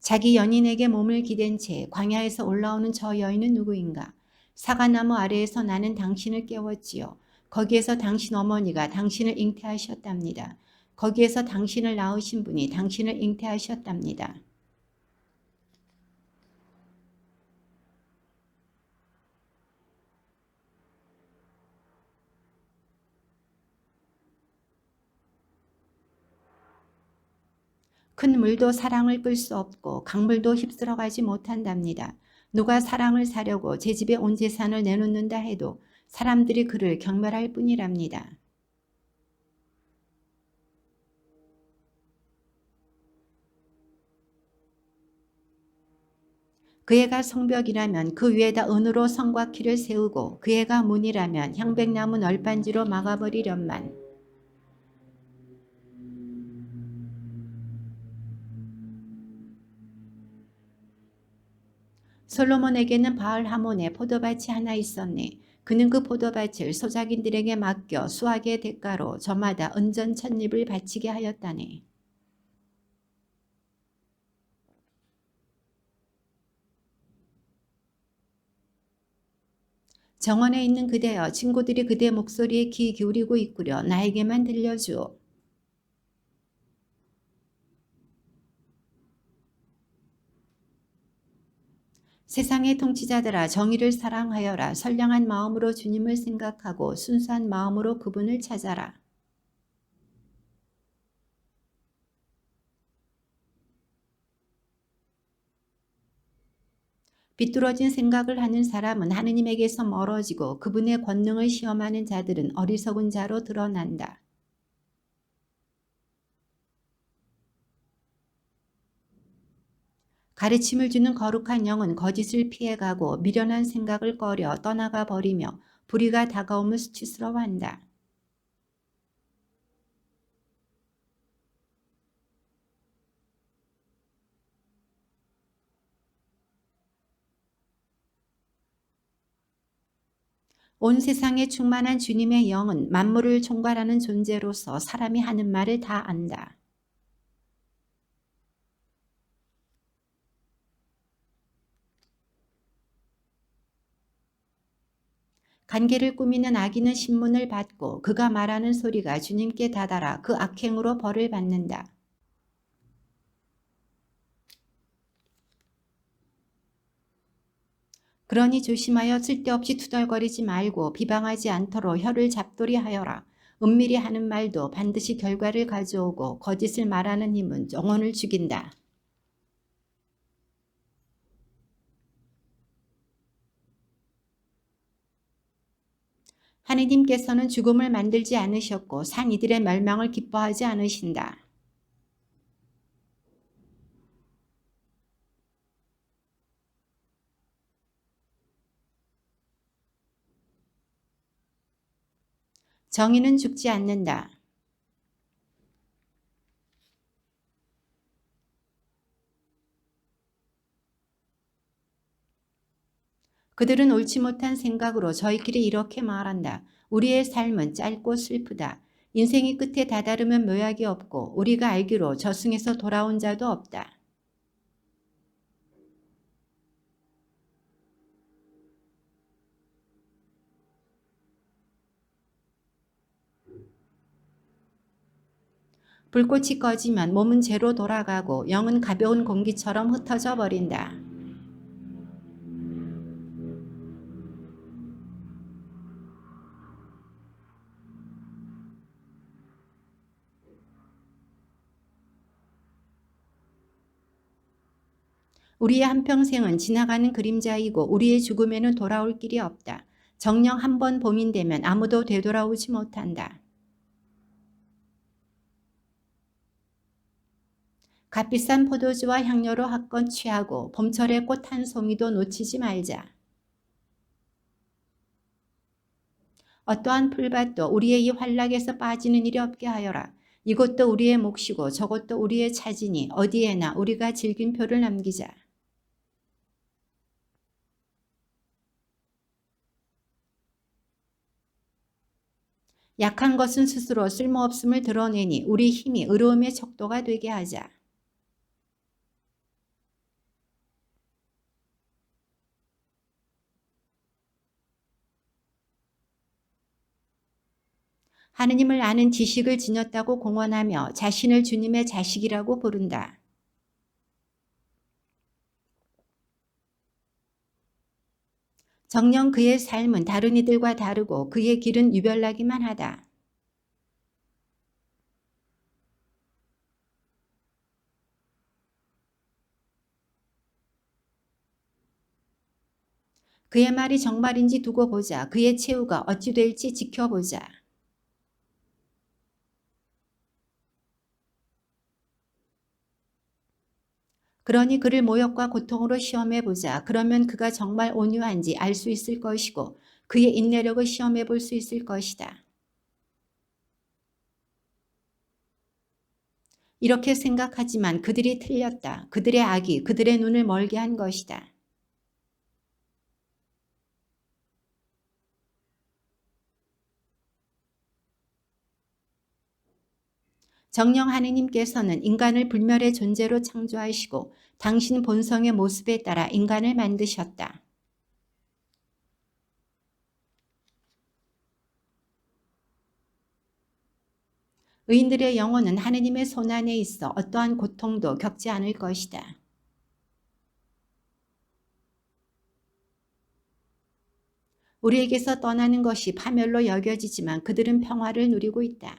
S1: 자기 연인에게 몸을 기댄 채 광야에서 올라오는 저 여인은 누구인가? 사과나무 아래에서 나는 당신을 깨웠지요. 거기에서 당신 어머니가 당신을 잉태하셨답니다. 거기에서 당신을 낳으신 분이 당신을 잉태하셨답니다. 큰 물도 사랑을 끌 수 없고 강물도 휩쓸어 가지 못한답니다. 누가 사랑을 사려고 제 집에 온 재산을 내놓는다 해도 사람들이 그를 경멸할 뿐이랍니다. 그 애가 성벽이라면 그 위에다 은으로 성과 키를 세우고 그 애가 문이라면 향백나무 널빤지로 막아버리련만. 솔로몬에게는 바알 하몬에 포도밭이 하나 있었네. 그는 그 포도밭을 소작인들에게 맡겨 수확의 대가로 저마다 은전 1000립을 바치게 하였다네. 정원에 있는 그대여, 친구들이 그대 목소리에 귀 기울이고 있구려. 나에게만 들려주오. 세상의 통치자들아, 정의를 사랑하여라. 선량한 마음으로 주님을 생각하고 순수한 마음으로 그분을 찾아라. 비뚤어진 생각을 하는 사람은 하느님에게서 멀어지고 그분의 권능을 시험하는 자들은 어리석은 자로 드러난다. 가르침을 주는 거룩한 영은 거짓을 피해가고 미련한 생각을 꺼려 떠나가 버리며 불의가 다가오면 수치스러워한다. 온 세상에 충만한 주님의 영은 만물을 총괄하는 존재로서 사람이 하는 말을 다 안다. 관계를 꾸미는 악인은 신문을 받고 그가 말하는 소리가 주님께 다다라 그 악행으로 벌을 받는다. 그러니 조심하여 쓸데없이 투덜거리지 말고 비방하지 않도록 혀를 잡돌이 하여라. 은밀히 하는 말도 반드시 결과를 가져오고 거짓을 말하는 힘은 영혼을 죽인다. 하느님께서는 죽음을 만들지 않으셨고 산 이들의 멸망을 기뻐하지 않으신다. 정의는 죽지 않는다. 그들은 옳지 못한 생각으로 저희끼리 이렇게 말한다. 우리의 삶은 짧고 슬프다. 인생이 끝에 다다르면 묘약이 없고 우리가 알기로 저승에서 돌아온 자도 없다. 불꽃이 꺼지면 몸은 재로 돌아가고 영은 가벼운 공기처럼 흩어져 버린다. 우리의 한평생은 지나가는 그림자이고 우리의 죽음에는 돌아올 길이 없다. 정녕 한 번 봄이 되면 아무도 되돌아오지 못한다. 값비싼 포도주와 향료로 한껏 취하고 봄철의 꽃 한 송이도 놓치지 말자. 어떠한 풀밭도 우리의 이 환락에서 빠지는 일이 없게 하여라. 이것도 우리의 몫이고 저것도 우리의 차지니 어디에나 우리가 즐김표를 남기자. 약한 것은 스스로 쓸모없음을 드러내니 우리 힘이 의로움의 척도가 되게 하자. 하느님을 아는 지식을 지녔다고 공언하며 자신을 주님의 자식이라고 부른다. 정녕 그의 삶은 다른 이들과 다르고 그의 길은 유별나기만 하다. 그의 말이 정말인지 두고 보자. 그의 최후가 어찌 될지 지켜보자. 그러니 그를 모욕과 고통으로 시험해 보자. 그러면 그가 정말 온유한지 알 수 있을 것이고 그의 인내력을 시험해 볼 수 있을 것이다. 이렇게 생각하지만 그들이 틀렸다. 그들의 악이 그들의 눈을 멀게 한 것이다. 정녕 하느님께서는 인간을 불멸의 존재로 창조하시고 당신 본성의 모습에 따라 인간을 만드셨다. 의인들의 영혼은 하느님의 손안에 있어 어떠한 고통도 겪지 않을 것이다. 우리에게서 떠나는 것이 파멸로 여겨지지만 그들은 평화를 누리고 있다.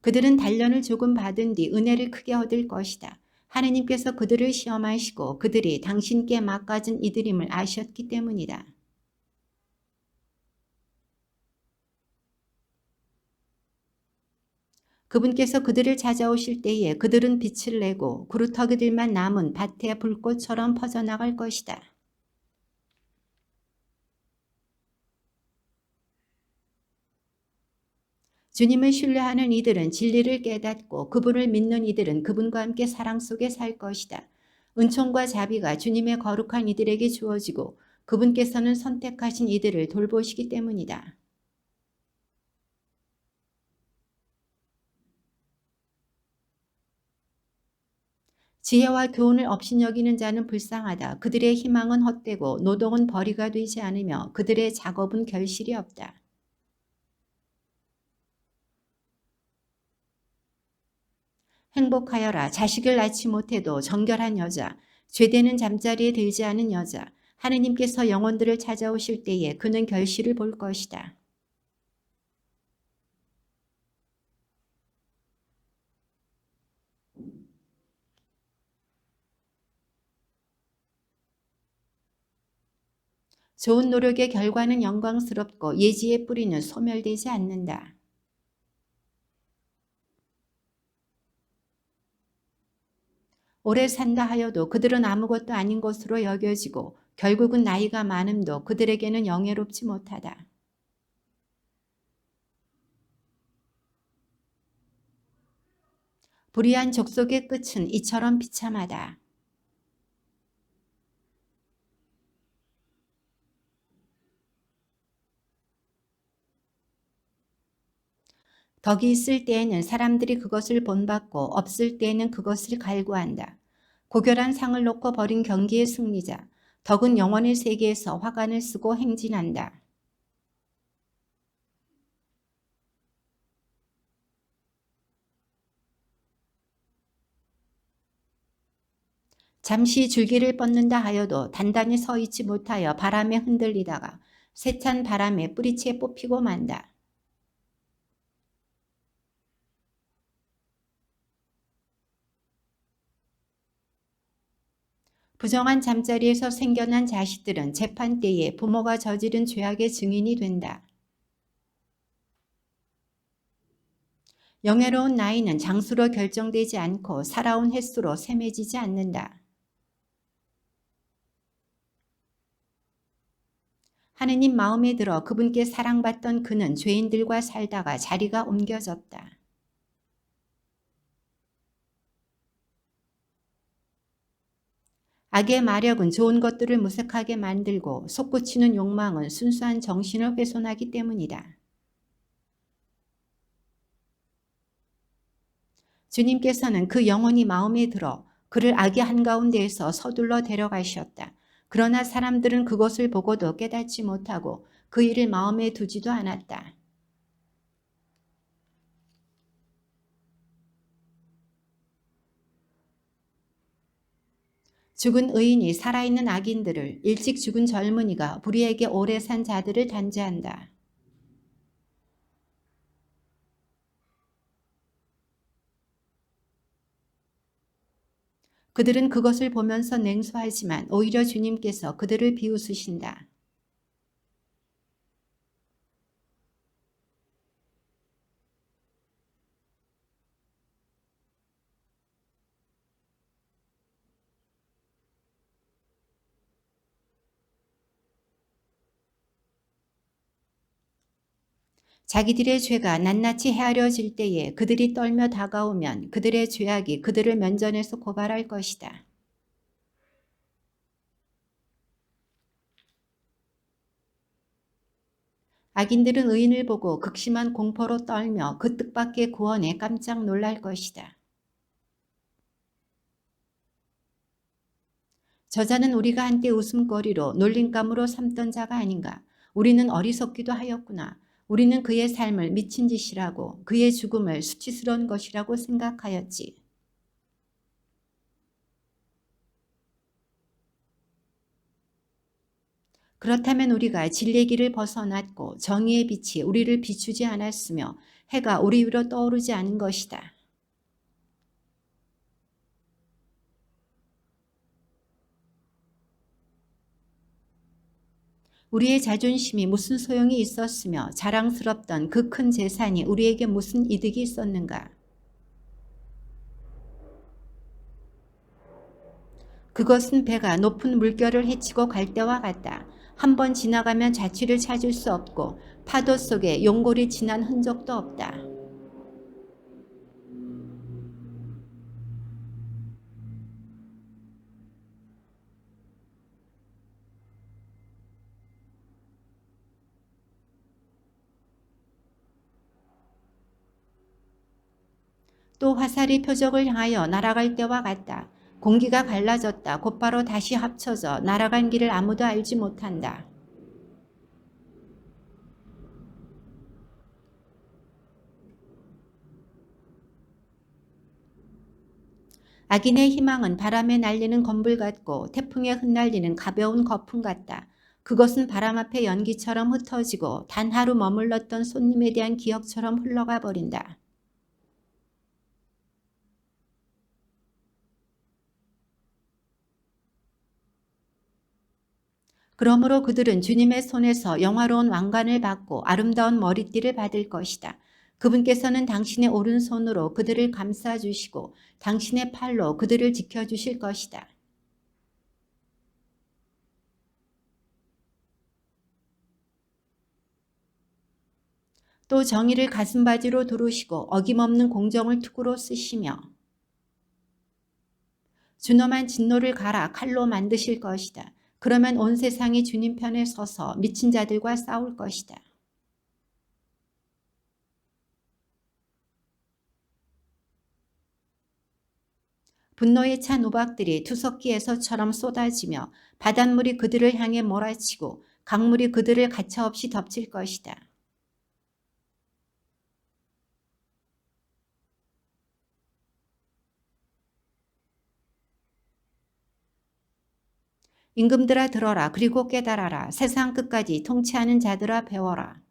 S1: 그들은 단련을 조금 받은 뒤 은혜를 크게 얻을 것이다. 하느님께서 그들을 시험하시고 그들이 당신께 막가진 이들임을 아셨기 때문이다. 그분께서 그들을 찾아오실 때에 그들은 빛을 내고 구루터기들만 남은 밭의 불꽃처럼 퍼져나갈 것이다. 주님을 신뢰하는 이들은 진리를 깨닫고 그분을 믿는 이들은 그분과 함께 사랑 속에 살 것이다. 은총과 자비가 주님의 거룩한 이들에게 주어지고 그분께서는 선택하신 이들을 돌보시기 때문이다. 지혜와 교훈을 업신여기는 자는 불쌍하다. 그들의 희망은 헛되고 노동은 벌이가 되지 않으며 그들의 작업은 결실이 없다. 행복하여라. 자식을 낳지 못해도 정결한 여자, 죄되는 잠자리에 들지 않은 여자, 하느님께서 영혼들을 찾아오실 때에 그는 결실을 볼 것이다. 좋은 노력의 결과는 영광스럽고 예지의 뿌리는 소멸되지 않는다. 오래 산다 하여도 그들은 아무것도 아닌 것으로 여겨지고 결국은 나이가 많음도 그들에게는 영예롭지 못하다. 불의한 족속의 끝은 이처럼 비참하다. 덕이 있을 때에는 사람들이 그것을 본받고 없을 때에는 그것을 갈구한다. 고결한 상을 놓고 벌인 경기의 승리자, 덕은 영원의 세계에서 화관을 쓰고 행진한다. 잠시 줄기를 뻗는다 하여도 단단히 서 있지 못하여 바람에 흔들리다가 세찬 바람에 뿌리채 뽑히고 만다. 부정한 잠자리에서 생겨난 자식들은 재판 때에 부모가 저지른 죄악의 증인이 된다. 영예로운 나이는 장수로 결정되지 않고 살아온 횟수로 셈해지지 않는다. 하느님 마음에 들어 그분께 사랑받던 그는 죄인들과 살다가 자리가 옮겨졌다. 악의 마력은 좋은 것들을 무색하게 만들고 솟구치는 욕망은 순수한 정신을 훼손하기 때문이다. 주님께서는 그 영혼이 마음에 들어 그를 악의 한가운데에서 서둘러 데려가셨다. 그러나 사람들은 그것을 보고도 깨닫지 못하고 그 일을 마음에 두지도 않았다. 죽은 의인이 살아있는 악인들을, 일찍 죽은 젊은이가 불의에게 오래 산 자들을 단죄한다. 그들은 그것을 보면서 냉소하지만 오히려 주님께서 그들을 비웃으신다. 자기들의 죄가 낱낱이 헤아려질 때에 그들이 떨며 다가오면 그들의 죄악이 그들을 면전에서 고발할 것이다. 악인들은 의인을 보고 극심한 공포로 떨며 그 뜻밖의 구원에 깜짝 놀랄 것이다. 저자는 우리가 한때 웃음거리로 놀림감으로 삼던 자가 아닌가. 우리는 어리석기도 하였구나. 우리는 그의 삶을 미친 짓이라고, 그의 죽음을 수치스러운 것이라고 생각하였지. 그렇다면 우리가 진리의 길을 벗어났고 정의의 빛이 우리를 비추지 않았으며 해가 우리 위로 떠오르지 않은 것이다. 우리의 자존심이 무슨 소용이 있었으며 자랑스럽던 그 큰 재산이 우리에게 무슨 이득이 있었는가. 그것은 배가 높은 물결을 헤치고 갈 때와 같다. 한 번 지나가면 자취를 찾을 수 없고 파도 속에 용골이 지난 흔적도 없다. 또 화살이 표적을 향하여 날아갈 때와 같다. 공기가 갈라졌다. 곧바로 다시 합쳐져 날아간 길을 아무도 알지 못한다. 악인의 희망은 바람에 날리는 건불 같고 태풍에 흩날리는 가벼운 거품 같다. 그것은 바람 앞에 연기처럼 흩어지고 단 하루 머물렀던 손님에 대한 기억처럼 흘러가 버린다. 그러므로 그들은 주님의 손에서 영화로운 왕관을 받고 아름다운 머리띠를 받을 것이다. 그분께서는 당신의 오른손으로 그들을 감싸주시고 당신의 팔로 그들을 지켜주실 것이다. 또 정의를 가슴바지로 두르시고 어김없는 공정을 투구로 쓰시며 준엄한 진노를 갈아 칼로 만드실 것이다. 그러면 온 세상이 주님 편에 서서 미친 자들과 싸울 것이다. 분노에 찬 우박들이 투석기에서처럼 쏟아지며 바닷물이 그들을 향해 몰아치고 강물이 그들을 가차없이 덮칠 것이다. 임금들아 들어라. 그리고 깨달아라. 세상 끝까지 통치하는 자들아 배워라.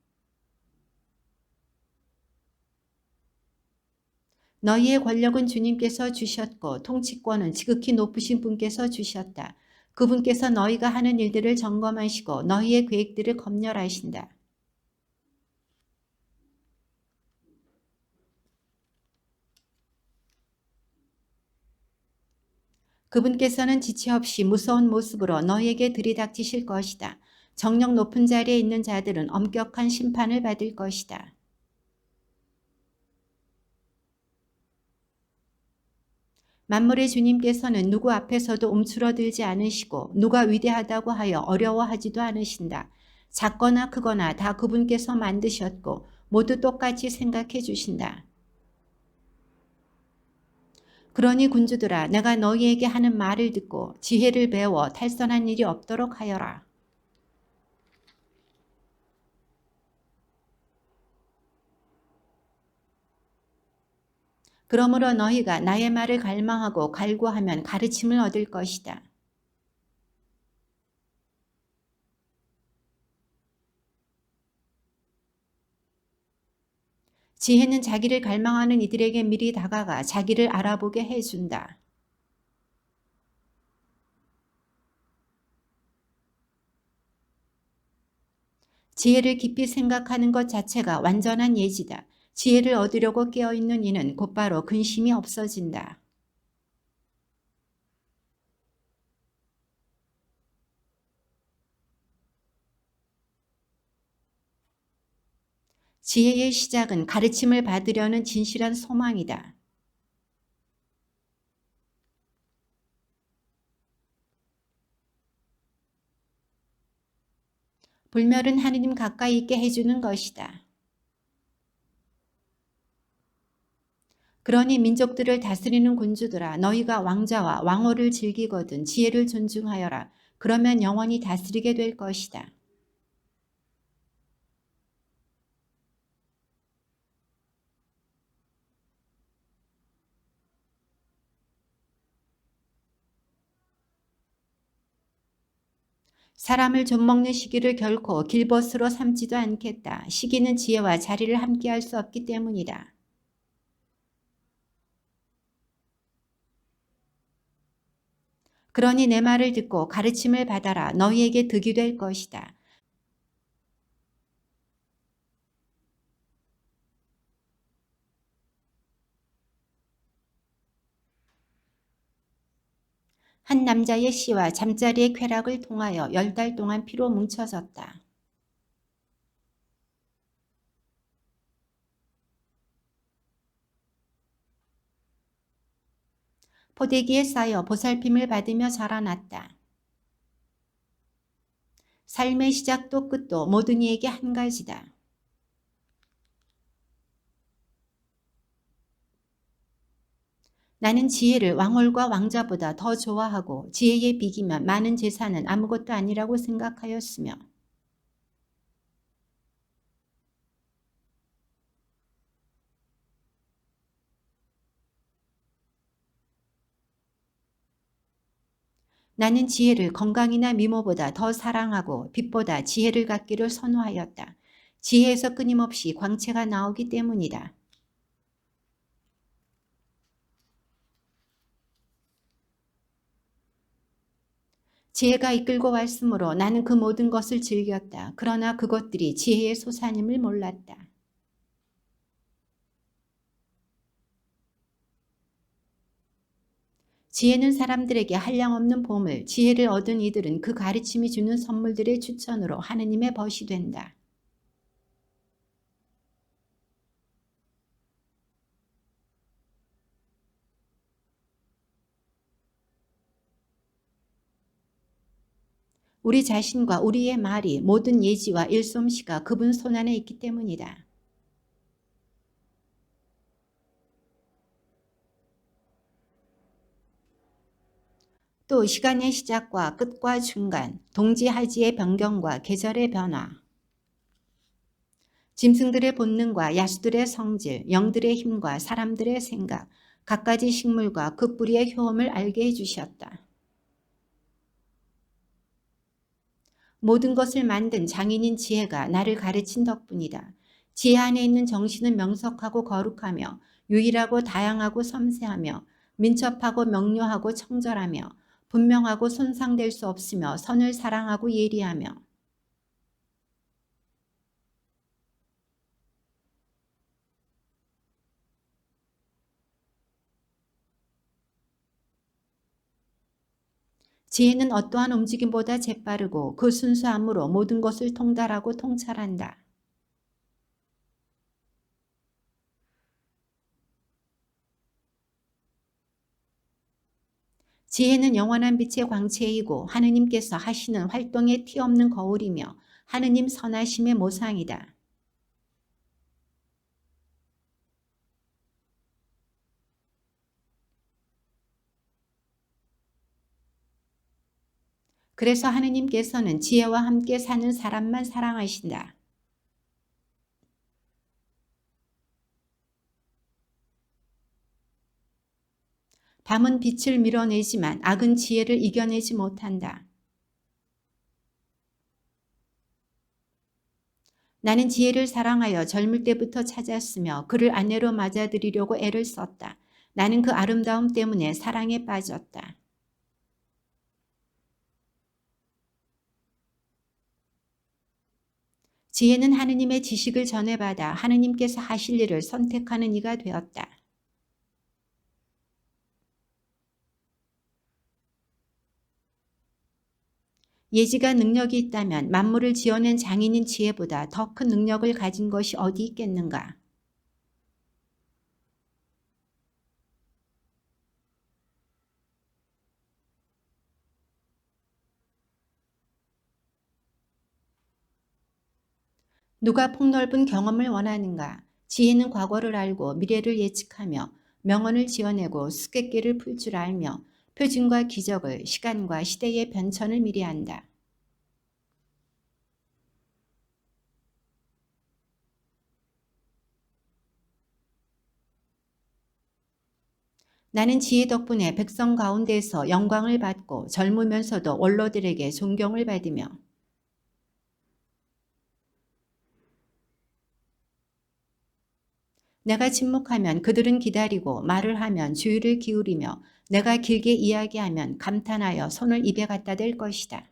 S1: 너희의 권력은 주님께서 주셨고 통치권은 지극히 높으신 분께서 주셨다. 그분께서 너희가 하는 일들을 점검하시고 너희의 계획들을 검열하신다. 그분께서는 지체 없이 무서운 모습으로 너희에게 들이닥치실 것이다. 정력 높은 자리에 있는 자들은 엄격한 심판을 받을 것이다. 만물의 주님께서는 누구 앞에서도 움츠러들지 않으시고 누가 위대하다고 하여 어려워하지도 않으신다. 작거나 크거나 다 그분께서 만드셨고 모두 똑같이 생각해 주신다. 그러니 군주들아 내가 너희에게 하는 말을 듣고 지혜를 배워 탈선한 일이 없도록 하여라. 그러므로 너희가 나의 말을 갈망하고 갈구하면 가르침을 얻을 것이다. 지혜는 자기를 갈망하는 이들에게 미리 다가가 자기를 알아보게 해준다. 지혜를 깊이 생각하는 것 자체가 완전한 예지다. 지혜를 얻으려고 깨어있는 이는 곧바로 근심이 없어진다. 지혜의 시작은 가르침을 받으려는 진실한 소망이다. 불멸은 하느님 가까이 있게 해주는 것이다. 그러니 민족들을 다스리는 군주들아 너희가 왕자와 왕호를 즐기거든 지혜를 존중하여라. 그러면 영원히 다스리게 될 것이다. 사람을 좀먹는 시기를 결코 길벗으로 삼지도 않겠다. 시기는 지혜와 자리를 함께할 수 없기 때문이다. 그러니 내 말을 듣고 가르침을 받아라. 너희에게 득이 될 것이다. 한 남자의 씨와 잠자리의 쾌락을 통하여 10달 동안 피로 뭉쳐졌다. 포대기에 쌓여 보살핌을 받으며 자라났다. 삶의 시작도 끝도 모든 이에게 한 가지다. 나는 지혜를 왕홀과 왕자보다 더 좋아하고 지혜에 비기면 많은 재산은 아무것도 아니라고 생각하였으며 나는 지혜를 건강이나 미모보다 더 사랑하고 빛보다 지혜를 갖기를 선호하였다. 지혜에서 끊임없이 광채가 나오기 때문이다. 지혜가 이끌고 왔으므로 나는 그 모든 것을 즐겼다. 그러나 그것들이 지혜의 소산임을 몰랐다. 지혜는 사람들에게 한량없는 보물, 지혜를 얻은 이들은 그 가르침이 주는 선물들의 추천으로 하느님의 벗이 된다. 지혜는 사람들에게 한량없는 보물, 지혜를 얻은 이들은 그 가르침이 주는 선물들의 추천으로 하느님의 벗이 된다. 지혜가 이끌고 왔으므로 나는 그 모든 것을 즐겼다. 그러나 그것들이 지혜의 소산임을 몰랐다. 우리 자신과 우리의 말이 모든 예지와 일솜씨가 그분 손안에 있기 때문이다. 또 시간의 시작과 끝과 중간, 동지하지의 변경과 계절의 변화, 짐승들의 본능과 야수들의 성질, 영들의 힘과 사람들의 생각, 갖가지 식물과 그 뿌리의 효험을 알게 해주셨다. 모든 것을 만든 장인인 지혜가 나를 가르친 덕분이다. 지혜 안에 있는 정신은 명석하고 거룩하며 유일하고 다양하고 섬세하며 민첩하고 명료하고 청절하며 분명하고 손상될 수 없으며 선을 사랑하고 예리하며 지혜는 어떠한 움직임보다 재빠르고 그 순수함으로 모든 것을 통달하고 통찰한다. 지혜는 영원한 빛의 광채이고 하느님께서 하시는 활동에 티없는 거울이며 하느님 선하심의 모상이다. 그래서 하느님께서는 지혜와 함께 사는 사람만 사랑하신다. 밤은 빛을 밀어내지만 악은 지혜를 이겨내지 못한다. 나는 지혜를 사랑하여 젊을 때부터 찾았으며 그를 아내로 맞아들이려고 애를 썼다. 나는 그 아름다움 때문에 사랑에 빠졌다. 지혜는 하느님의 지식을 전해받아 하느님께서 하실 일을 선택하는 이가 되었다. 예지가 능력이 있다면 만물을 지어낸 장인인 지혜보다 더 큰 능력을 가진 것이 어디 있겠는가? 누가 폭넓은 경험을 원하는가? 지혜는 과거를 알고 미래를 예측하며 명언을 지어내고 수수께끼를 풀 줄 알며 표징과 기적을 시간과 시대의 변천을 미리 안다. 나는 지혜 덕분에 백성 가운데서 영광을 받고 젊으면서도 원로들에게 존경을 받으며 내가 침묵하면 그들은 기다리고 말을 하면 주의를 기울이며 내가 길게 이야기하면 감탄하여 손을 입에 갖다 댈 것이다.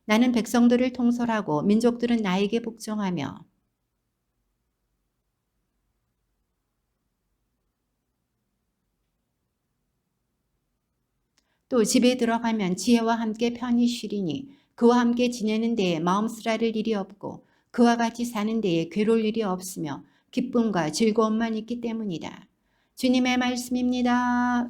S1: 나는 백성들을 통솔하고 민족들은 나에게 복종하며 또 집에 들어가면 지혜와 함께 편히 쉬리니 그와 함께 지내는 데에 마음 쓰라릴 일이 없고 그와 같이 사는 데에 괴로울 일이 없으며 기쁨과 즐거움만 있기 때문이다. 주님의 말씀입니다.